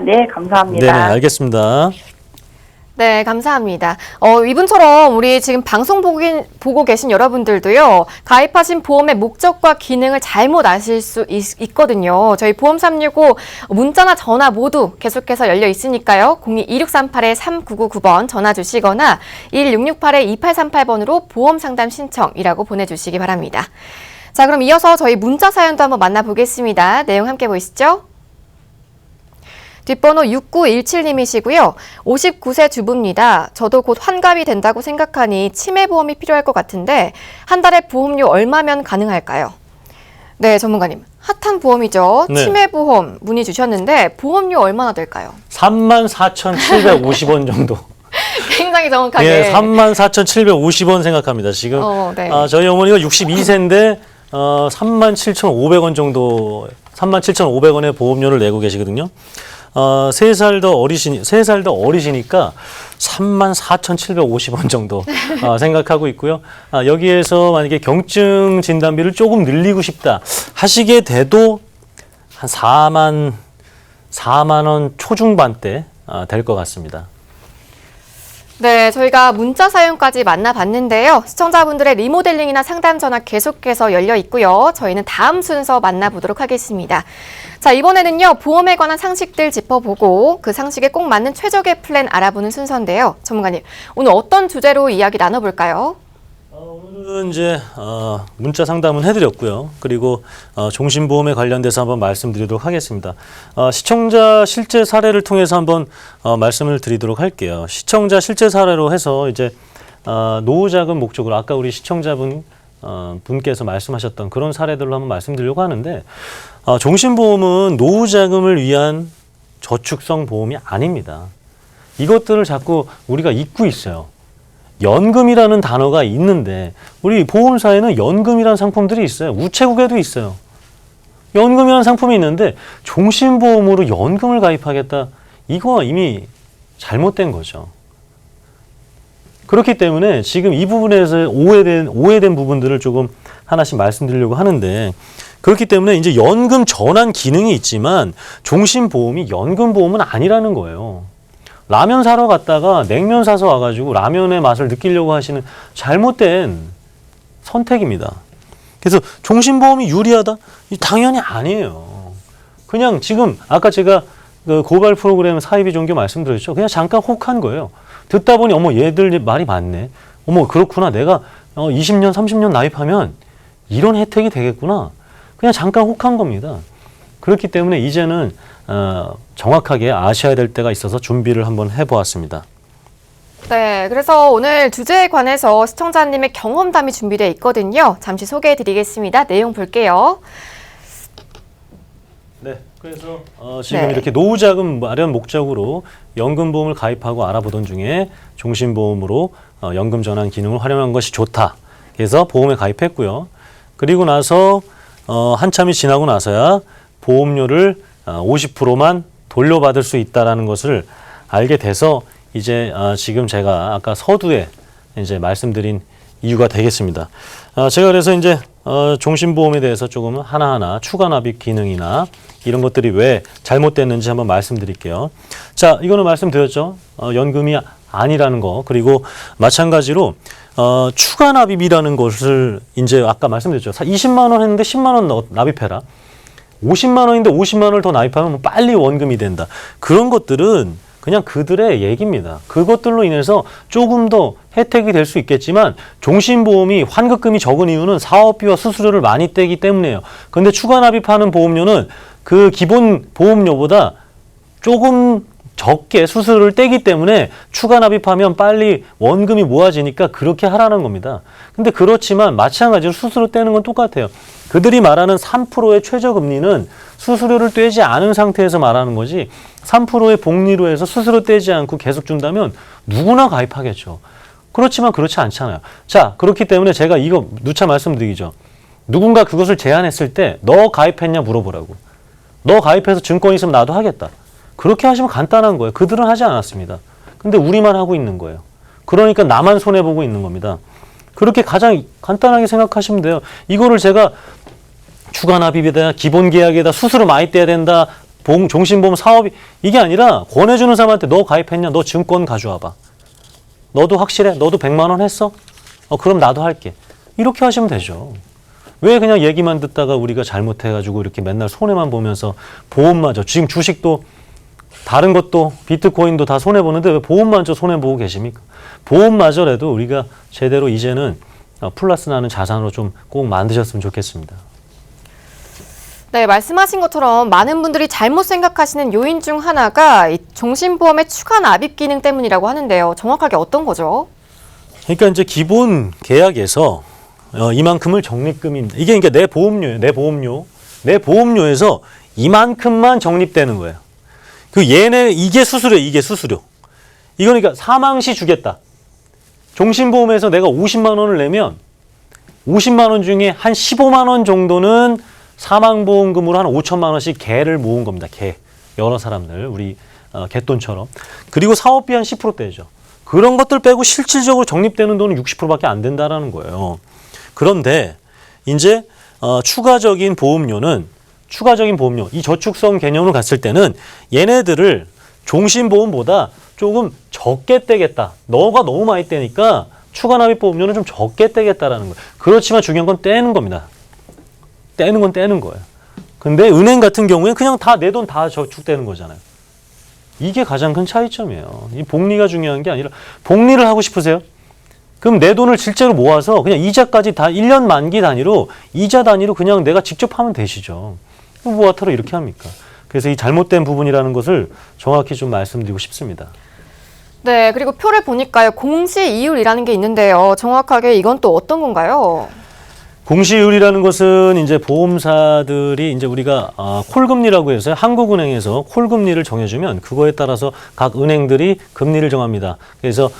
네, 감사합니다. 네, 알겠습니다. 네, 감사합니다. 이분처럼 우리 지금 방송 보고 계신 여러분들도요, 가입하신 보험의 목적과 기능을 잘못 아실 수 있거든요. 저희 보험 365 문자나 전화 모두 계속해서 열려 있으니까요. 02-2638-3999번 전화 주시거나 1668-2838번으로 보험 상담 신청이라고 보내주시기 바랍니다. 자, 그럼 이어서 저희 문자 사연도 한번 만나보겠습니다. 내용 함께 보시죠. 뒷번호 6917님이시고요. 59세 주부입니다. 저도 곧 환갑이 된다고 생각하니 치매보험이 필요할 것 같은데 한 달에 보험료 얼마면 가능할까요? 네, 전문가님. 핫한 보험이죠. 네. 치매보험 문의 주셨는데 보험료 얼마나 될까요? 34,750원 정도. 굉장히 정확하게. 예, 34,750원 생각합니다. 지금 네. 저희 어머니가 62세인데 37,500원 정도 37,500원의 보험료를 내고 계시거든요. 3살 더 어리시니까 34,750원 정도 생각하고 있고요. 여기에서 만약에 경증 진단비를 조금 늘리고 싶다 하시게 돼도 한 4만 원 초중반대 될 것 같습니다. 네, 저희가 문자 사연까지 만나봤는데요. 시청자분들의 리모델링이나 상담 전화 계속해서 열려 있고요. 저희는 다음 순서 만나보도록 하겠습니다. 자, 이번에는요, 보험에 관한 상식들 짚어보고 그 상식에 꼭 맞는 최적의 플랜 알아보는 순서인데요. 전문가님, 오늘 어떤 주제로 이야기 나눠볼까요? 오늘은 이제 문자 상담은 해드렸고요. 그리고 종신보험에 관련돼서 한번 말씀드리도록 하겠습니다. 시청자 실제 사례를 통해서 한번 말씀을 드리도록 할게요. 시청자 실제 사례로 해서 이제 노후자금 목적으로 아까 우리 시청자분 분께서 말씀하셨던 그런 사례들로 한번 말씀드리려고 하는데 종신보험은 노후자금을 위한 저축성 보험이 아닙니다. 이것들을 자꾸 우리가 잊고 있어요. 연금이라는 단어가 있는데 우리 보험사에는 연금이라는 상품들이 있어요. 우체국에도 있어요. 연금이라는 상품이 있는데 종신보험으로 연금을 가입하겠다. 이거 이미 잘못된 거죠. 그렇기 때문에 지금 이 부분에서 오해된 부분들을 조금 하나씩 말씀드리려고 하는데 그렇기 때문에 이제 연금 전환 기능이 있지만 종신보험이 연금보험은 아니라는 거예요. 라면 사러 갔다가 냉면 사서 와가지고 라면의 맛을 느끼려고 하시는 잘못된 선택입니다. 그래서 종신보험이 유리하다? 당연히 아니에요. 그냥 지금 아까 제가 그 고발 프로그램 사이비 종교 말씀드렸죠. 그냥 잠깐 혹한 거예요. 듣다 보니 어머 얘들 말이 맞네. 어머 그렇구나. 내가 20년 30년 나입하면 이런 혜택이 되겠구나. 그냥 잠깐 혹한 겁니다. 그렇기 때문에 이제는 정확하게 아셔야 될 때가 있어서 준비를 한번 해보았습니다. 네, 그래서 오늘 주제에 관해서 시청자님의 경험담이 준비되어 있거든요. 잠시 소개해드리겠습니다. 내용 볼게요. 네, 그래서 지금 이렇게 노후자금 마련 목적으로 연금보험을 가입하고 알아보던 중에 종신보험으로 연금 전환 기능을 활용한 것이 좋다. 그래서 보험에 가입했고요. 그리고 나서 한참이 지나고 나서야 보험료를 50%만 돌려받을 수 있다는 것을 알게 돼서 이제 지금 제가 아까 서두에 이제 말씀드린 이유가 되겠습니다. 제가 그래서 이제 종신보험에 대해서 조금 하나하나 추가 납입 기능이나 이런 것들이 왜 잘못됐는지 한번 말씀드릴게요. 자, 이거는 말씀드렸죠. 연금이 아니라는 거. 그리고 마찬가지로 추가 납입이라는 것을 이제 아까 말씀드렸죠. 20만 원 했는데 10만 원 납입해라. 50만 원인데 50만 원을 더 납입하면 빨리 원금이 된다. 그런 것들은 그냥 그들의 얘기입니다. 그것들로 인해서 조금 더 혜택이 될 수 있겠지만 종신보험이 환급금이 적은 이유는 사업비와 수수료를 많이 떼기 때문이에요. 그런데 추가 납입하는 보험료는 그 기본 보험료보다 조금 적게 수수료를 떼기 때문에 추가 납입하면 빨리 원금이 모아지니까 그렇게 하라는 겁니다. 근데 그렇지만 마찬가지로 수수료 떼는 건 똑같아요. 그들이 말하는 3%의 최저금리는 수수료를 떼지 않은 상태에서 말하는 거지 3%의 복리로 해서 수수료 떼지 않고 계속 준다면 누구나 가입하겠죠. 그렇지만 그렇지 않잖아요. 자, 그렇기 때문에 제가 이거 누차 말씀드리죠. 누군가 그것을 제안했을 때 너 가입했냐 물어보라고. 너 가입해서 증권 있으면 나도 하겠다. 그렇게 하시면 간단한 거예요. 그들은 하지 않았습니다. 근데 우리만 하고 있는 거예요. 그러니까 나만 손해보고 있는 겁니다. 그렇게 가장 간단하게 생각하시면 돼요. 이거를 제가 추가 납입에다 기본 계약에다 수수료 많이 떼야 된다. 종신보험 사업이 이게 아니라 권해주는 사람한테 너 가입했냐? 너 증권 가져와봐. 너도 확실해? 너도 100만 원 했어? 그럼 나도 할게. 이렇게 하시면 되죠. 왜 그냥 얘기만 듣다가 우리가 잘못해가지고 이렇게 맨날 손해만 보면서 보험마저 지금 주식도 다른 것도 비트코인도 다 손해보는데 왜 보험마저 손해보고 계십니까? 보험마저라도 우리가 제대로 이제는 플러스 나는 자산으로 좀 꼭 만드셨으면 좋겠습니다. 네, 말씀하신 것처럼 많은 분들이 잘못 생각하시는 요인 중 하나가 이 종신보험의 추가 납입 기능 때문이라고 하는데요. 정확하게 어떤 거죠? 그러니까 이제 기본 계약에서 이만큼을 적립금입니다. 이게 그러니까 내 보험료예요. 내 보험료에서 이만큼만 적립되는 거예요. 이게 수수료예요. 이게 수수료. 이거 그러니까 사망 시 주겠다. 종신보험에서 내가 50만 원을 내면 50만 원 중에 한 15만 원 정도는 사망보험금으로 한 5천만 원씩 개를 모은 겁니다. 개. 여러 사람들. 우리 개돈처럼. 그리고 사업비 한 10% 떼죠. 그런 것들 빼고 실질적으로 적립되는 돈은 60%밖에 안 된다라는 거예요. 그런데 이제 추가적인 보험료, 이 저축성 개념으로 갔을 때는 얘네들을 종신보험보다 조금 적게 떼겠다. 너가 너무 많이 떼니까 추가 납입 보험료는 좀 적게 떼겠다라는 거예요. 그렇지만 중요한 건 떼는 겁니다. 떼는 건 떼는 거예요. 근데 은행 같은 경우에 그냥 다 내 돈 다 저축되는 거잖아요. 이게 가장 큰 차이점이에요. 이 복리가 중요한 게 아니라 복리를 하고 싶으세요? 그럼 내 돈을 실제로 모아서 그냥 이자까지 다 1년 만기 단위로 이자 단위로 그냥 내가 직접 하면 되시죠. 뭐하러 이렇게 합니까? 그래서 이 잘못된 부분이라는 것을 정확히 좀 말씀드리고 싶습니다. 네, 그리고 표를 보니까요. 공시이율이라는 게 있는데요. 정확하게 이건 또 어떤 건가요? 공시이율이라는 것은 이제 보험사들이 이제 우리가 콜금리라고 해서 한국은행에서 콜금리를 정해주면 그거에 따라서 각 은행들이 금리를 정합니다. 그래서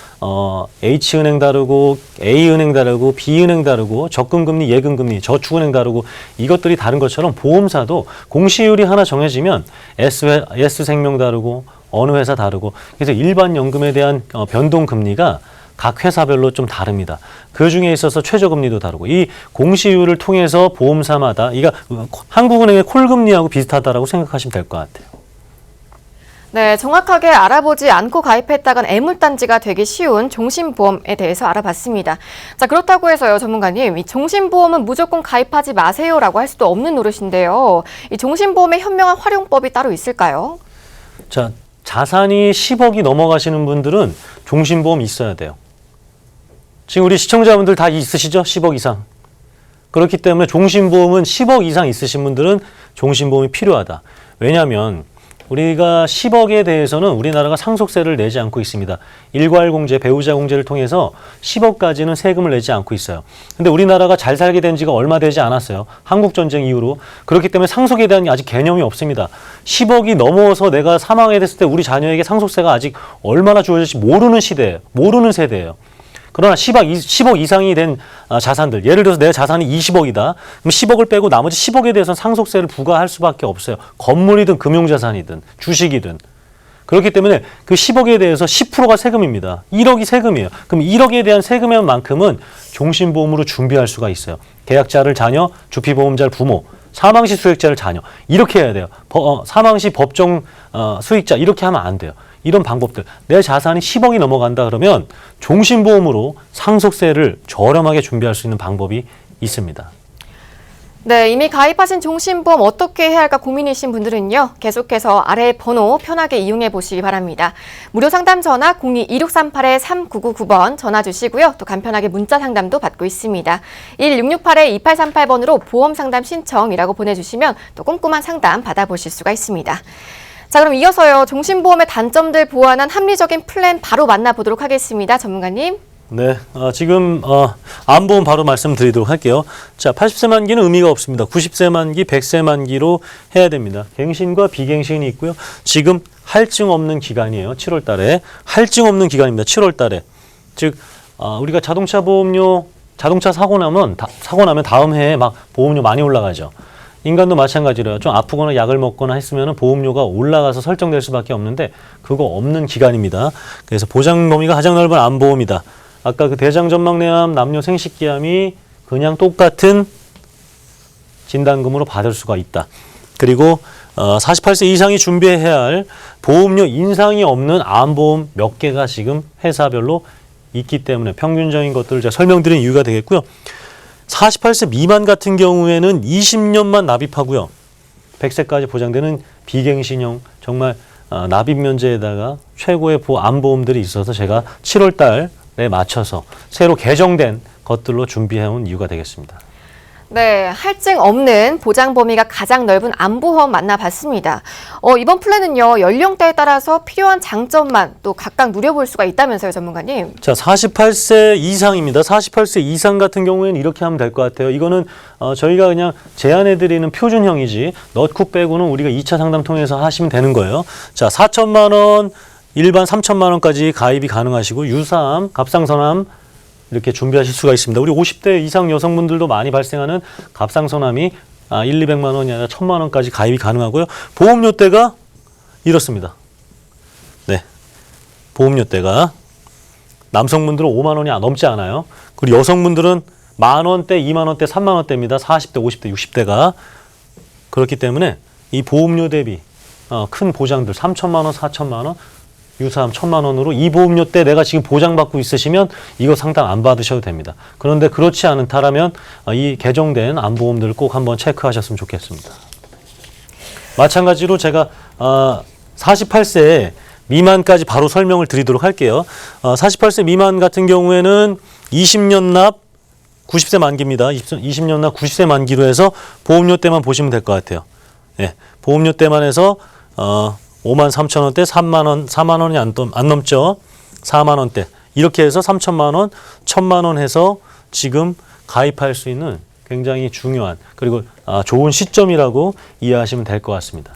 H은행 다르고 A은행 다르고 B은행 다르고 적금금리, 예금금리, 저축은행 다르고 이것들이 다른 것처럼 보험사도 공시이율이 하나 정해지면 S생명 다르고 어느 회사 다르고 그래서 일반 연금에 대한 변동금리가 각 회사별로 좀 다릅니다. 그 중에 있어서 최저금리도 다르고 이 공시이율을 통해서 보험사마다 이가 한국은행의 콜금리하고 비슷하다라고 생각하시면 될 것 같아요. 네, 정확하게 알아보지 않고 가입했다간 애물단지가 되기 쉬운 종신보험에 대해서 알아봤습니다. 자, 그렇다고 해서요, 전문가님, 이 종신보험은 무조건 가입하지 마세요라고 할 수도 없는 노릇인데요. 이 종신보험의 현명한 활용법이 따로 있을까요? 자, 자산이 10억이 넘어가시는 분들은 종신보험 있어야 돼요. 지금 우리 시청자분들 다 있으시죠? 10억 이상. 그렇기 때문에 종신보험은 10억 이상 있으신 분들은 종신보험이 필요하다. 왜냐하면 우리가 10억에 대해서는 우리나라가 상속세를 내지 않고 있습니다. 일괄공제, 배우자 공제를 통해서 10억까지는 세금을 내지 않고 있어요. 근데 우리나라가 잘 살게 된 지가 얼마 되지 않았어요. 한국전쟁 이후로. 그렇기 때문에 상속에 대한 아직 개념이 없습니다. 10억이 넘어서 내가 사망에 됐을 때 우리 자녀에게 상속세가 아직 얼마나 주어질지 모르는 시대예요. 모르는 세대예요. 그러나 10억 이상이 된 자산들, 예를 들어서 내 자산이 20억이다. 그럼 10억을 빼고 나머지 10억에 대해서는 상속세를 부과할 수밖에 없어요. 건물이든 금융자산이든 주식이든. 그렇기 때문에 그 10억에 대해서 10%가 세금입니다. 1억이 세금이에요. 그럼 1억에 대한 세금만큼은 종신보험으로 준비할 수가 있어요. 계약자를 자녀, 주피보험자를 부모, 사망시 수익자를 자녀. 이렇게 해야 돼요. 사망시 법정 수익자 이렇게 하면 안 돼요. 이런 방법들. 내 자산이 10억이 넘어간다 그러면 종신보험으로 상속세를 저렴하게 준비할 수 있는 방법이 있습니다. 네, 이미 가입하신 종신보험 어떻게 해야 할까 고민이신 분들은요. 계속해서 아래 번호 편하게 이용해 보시기 바랍니다. 무료 상담 전화 02-2638-3999번 전화 주시고요. 또 간편하게 문자 상담도 받고 있습니다. 1668-2838번으로 보험 상담 신청이라고 보내주시면 또 꼼꼼한 상담 받아보실 수가 있습니다. 자, 그럼 이어서요. 종신보험의 단점들 보완한 합리적인 플랜 바로 만나보도록 하겠습니다. 전문가님. 네, 지금 암보험 바로 말씀드리도록 할게요. 자, 80세 만기는 의미가 없습니다. 90세 만기, 100세 만기로 해야 됩니다. 갱신과 비갱신이 있고요. 지금 할증 없는 기간이에요. 7월 달에. 할증 없는 기간입니다. 7월 달에. 즉, 우리가 자동차 보험료, 자동차 사고 나면 다음 해에 막 보험료 많이 올라가죠. 인간도 마찬가지로요. 좀 아프거나 약을 먹거나 했으면 보험료가 올라가서 설정될 수밖에 없는데 그거 없는 기간입니다. 그래서 보장 범위가 가장 넓은 암보험이다. 아까 그 대장전막내암, 남녀 생식기암이 그냥 똑같은 진단금으로 받을 수가 있다. 그리고 48세 이상이 준비해야 할 보험료 인상이 없는 암보험 몇 개가 지금 회사별로 있기 때문에 평균적인 것들을 제가 설명드린 이유가 되겠고요. 48세 미만 같은 경우에는 20년만 납입하고요. 100세까지 보장되는 비갱신형 정말 납입 면제에다가 최고의 암보험들이 있어서 제가 7월 달에 맞춰서 새로 개정된 것들로 준비해온 이유가 되겠습니다. 네, 할증 없는 보장 범위가 가장 넓은 암보험 만나봤습니다. 이번 플랜은요, 연령대에 따라서 필요한 장점만 또 각각 누려볼 수가 있다면서요, 전문가님? 자, 48세 이상입니다. 48세 이상 같은 경우에는 이렇게 하면 될 것 같아요. 이거는 저희가 그냥 제안해드리는 표준형이지 넛쿡 빼고는 우리가 2차 상담 통해서 하시면 되는 거예요. 자, 4천만 원, 일반 3천만 원까지 가입이 가능하시고 유사암, 갑상선암 이렇게 준비하실 수가 있습니다. 우리 50대 이상 여성분들도 많이 발생하는 갑상선암이 200만 원이 아니라 1000만 원까지 가입이 가능하고요. 보험료대가 이렇습니다. 네, 보험료대가 남성분들은 5만 원이 넘지 않아요. 그리고 여성분들은 만 원대, 2만 원대, 3만 원대입니다. 40대, 50대, 60대가. 그렇기 때문에 이 보험료 대비 큰 보장들 3천만 원, 4천만 원, 유사암 1,000만 원으로 이 보험료 때 내가 지금 보장받고 있으시면 이거 상담 안 받으셔도 됩니다. 그런데 그렇지 않다라면 이 개정된 암보험들을 꼭 한번 체크하셨으면 좋겠습니다. 마찬가지로 제가 48세 미만까지 바로 설명을 드리도록 할게요. 48세 미만 같은 경우에는 20년 납 90세 만기입니다. 20년 납 90세 만기로 해서 보험료 때만 보시면 될 것 같아요. 예, 보험료 때만 해서 5만 3천 원대, 3만 원, 4만 원이 안 넘죠. 4만 원대. 이렇게 해서 3천만 원, 1,000만 원 해서 지금 가입할 수 있는 굉장히 중요한 그리고 좋은 시점이라고 이해하시면 될 것 같습니다.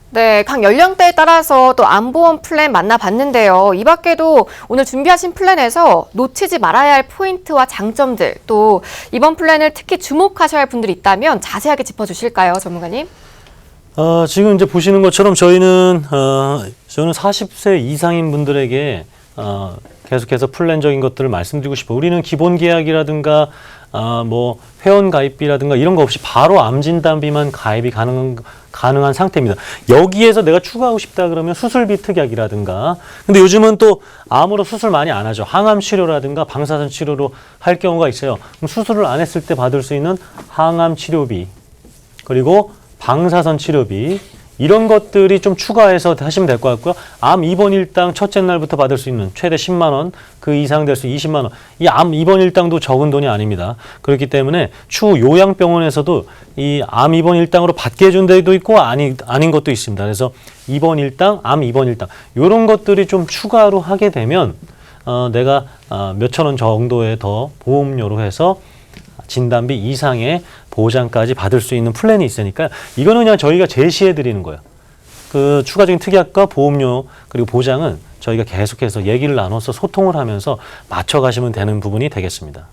네, 각 연령대에 따라서 또 암보험 플랜 만나봤는데요. 이 밖에도 오늘 준비하신 플랜에서 놓치지 말아야 할 포인트와 장점들, 또 이번 플랜을 특히 주목하셔야 할 분들이 있다면 자세하게 짚어주실까요, 전문가님? 지금 이제 보시는 것처럼 저는 40세 이상인 분들에게 계속해서 플랜적인 것들을 말씀드리고 싶어요. 우리는 기본 계약이라든가 뭐 회원 가입비라든가 이런 거 없이 바로 암 진단비만 가입이 가능한 상태입니다. 여기에서 내가 추가하고 싶다 그러면 수술비 특약이라든가 근데 요즘은 또 암으로 수술 많이 안 하죠. 항암 치료라든가 방사선 치료로 할 경우가 있어요. 그럼 수술을 안 했을 때 받을 수 있는 항암 치료비 그리고 방사선 치료비 이런 것들이 좀 추가해서 하시면 될 것 같고요. 암 입원 일당 첫째 날부터 받을 수 있는 최대 10만 원, 그 이상 될 수 20만 원. 이 암 입원 일당도 적은 돈이 아닙니다. 그렇기 때문에 추후 요양병원에서도 이 암 입원 일당으로 받게 해준 데도 있고 아닌 것도 있습니다. 그래서 입원 일당, 암 입원 일당 이런 것들이 좀 추가로 하게 되면 내가 몇천 원 정도의 더 보험료로 해서 진단비 이상의 보장까지 받을 수 있는 플랜이 있으니까 이거는 그냥 저희가 제시해 드리는 거예요. 그 추가적인 특약과 보험료 그리고 보장은 저희가 계속해서 얘기를 나눠서 소통을 하면서 맞춰 가시면 되는 부분이 되겠습니다.